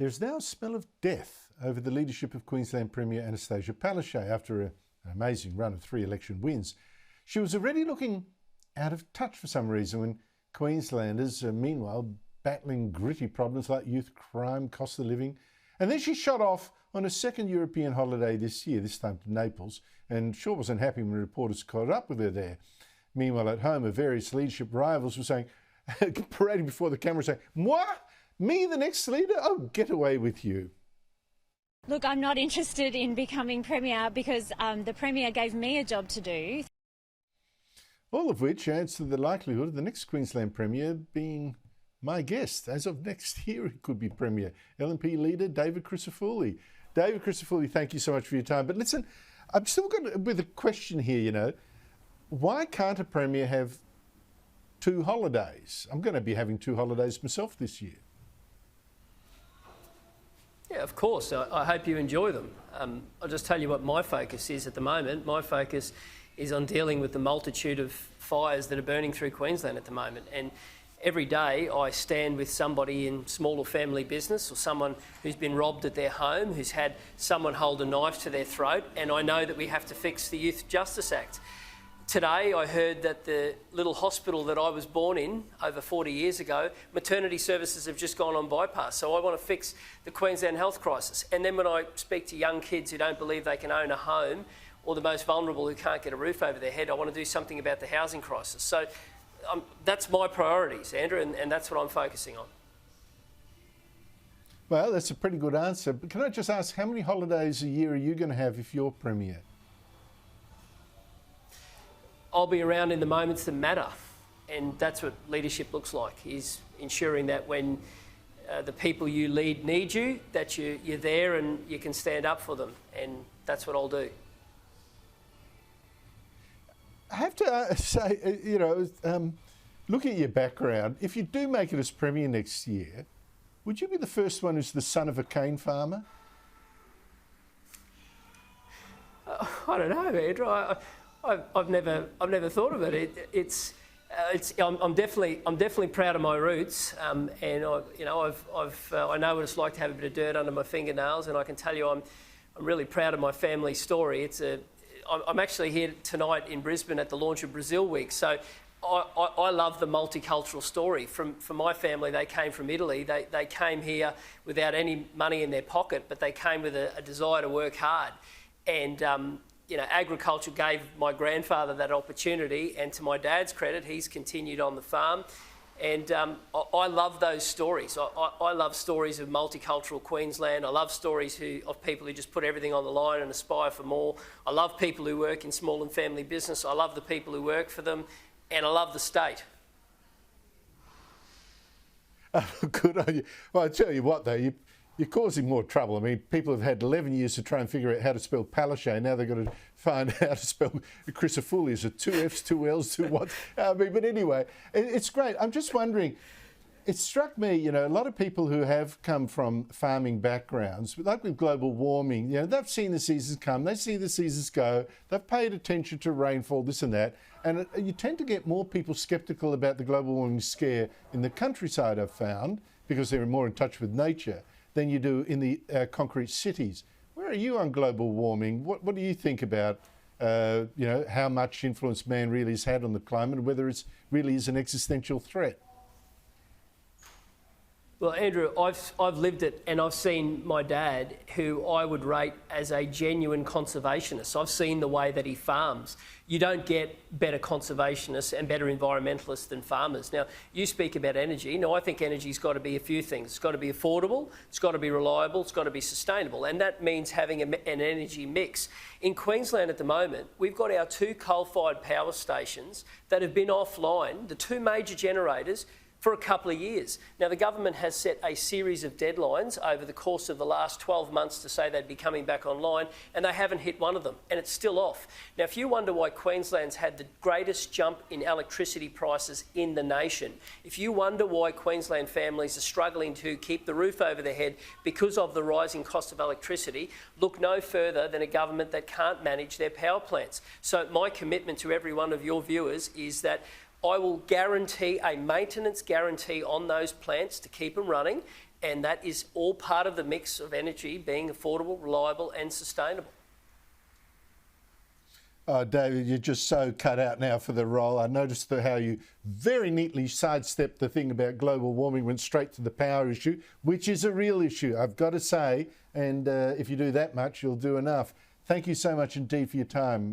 There's now a smell of death over the leadership of Queensland Premier Annastacia Palaszczuk after an amazing run of 3 election wins. She was already looking out of touch for some reason when Queenslanders are meanwhile battling gritty problems like youth crime, cost of living. And then she shot off on a second European holiday this year, this time to Naples, and sure wasn't happy when reporters caught up with her there. Meanwhile, at home, her various leadership rivals were saying, parading before the camera saying, "Moi? Me, the next leader? Oh, get away with you." Look, I'm not interested in becoming Premier because the Premier gave me a job to do. All of which adds to the likelihood of the next Queensland Premier being my guest. As of next year, it could be Premier. LNP leader David Crisafulli. David Crisafulli, thank you so much for your time. But listen, I'm still going with a question here, Why can't a Premier have 2 holidays? I'm going to be having 2 holidays myself this year. Yeah, of course. I hope you enjoy them. I'll just tell you what my focus is at the moment. My focus is on dealing with the multitude of fires that are burning through Queensland at the moment. And every day I stand with somebody in small or family business or someone who's been robbed at their home, who's had someone hold a knife to their throat, and I know that we have to fix the Youth Justice Act. Today I heard that the little hospital that I was born in over 40 years ago, maternity services have just gone on bypass. So I want to fix the Queensland health crisis. And then when I speak to young kids who don't believe they can own a home, or the most vulnerable who can't get a roof over their head, I want to do something about the housing crisis. So that's my priorities, Andrew, and that's what I'm focusing on. Well, that's a pretty good answer. But can I just ask, how many holidays a year are you going to have if you're Premier? I'll be around in the moments that matter, and that's what leadership looks like, is ensuring that when the people you lead need you, that you're there and you can stand up for them, and that's what I'll do. I have to say, looking at your background, if you do make it as Premier next year, would you be the first one who's the son of a cane farmer? I don't know, Andrew. I've never thought of it. I'm definitely proud of my roots, and I know what it's like to have a bit of dirt under my fingernails, and I can tell you I'm really proud of my family story. I'm actually here tonight in Brisbane at the launch of Brazil Week, so I love the multicultural story. For my family, they came from Italy. They came here without any money in their pocket, but they came with a desire to work hard. And agriculture gave my grandfather that opportunity, and to my dad's credit, he's continued on the farm. And I love those stories. I love stories of multicultural Queensland. I love stories of people who just put everything on the line and aspire for more. I love people who work in small and family business. I love the people who work for them. And I love the state. Good on you. Well, I tell you what, though, you're causing more trouble. I mean, people have had 11 years to try and figure out how to spell Palaszczuk. Now they've got to find out how to spell Crisafulli. Is it 2 F's, 2 L's, 2 what? But anyway, it's great. I'm just wondering, it struck me, a lot of people who have come from farming backgrounds, like with global warming, they've seen the seasons come, they see the seasons go, they've paid attention to rainfall, this and that. And you tend to get more people sceptical about the global warming scare in the countryside, I've found, because they're more in touch with nature than you do in the concrete cities. Where are you on global warming? What do you think about, how much influence man really has had on the climate and whether it really is an existential threat? Well, Andrew, I've lived it, and I've seen my dad, who I would rate as a genuine conservationist. I've seen the way that he farms. You don't get better conservationists and better environmentalists than farmers. Now, you speak about energy. Now, I think energy's got to be a few things. It's got to be affordable, it's got to be reliable, it's got to be sustainable, and that means having an energy mix. In Queensland at the moment, we've got our 2 coal-fired power stations that have been offline, the 2 major generators, for a couple of years. Now, the government has set a series of deadlines over the course of the last 12 months to say they'd be coming back online, and they haven't hit one of them, and it's still off. Now, if you wonder why Queensland's had the greatest jump in electricity prices in the nation, if you wonder why Queensland families are struggling to keep the roof over their head because of the rising cost of electricity, look no further than a government that can't manage their power plants. So my commitment to every one of your viewers is that I will guarantee a maintenance guarantee on those plants to keep them running, And that is all part of the mix of energy being affordable, reliable and sustainable. Oh, David, you're just so cut out now for the role. I noticed how you very neatly sidestepped the thing about global warming, went straight to the power issue, which is a real issue, I've got to say. And if you do that much, you'll do enough. Thank you so much indeed for your time.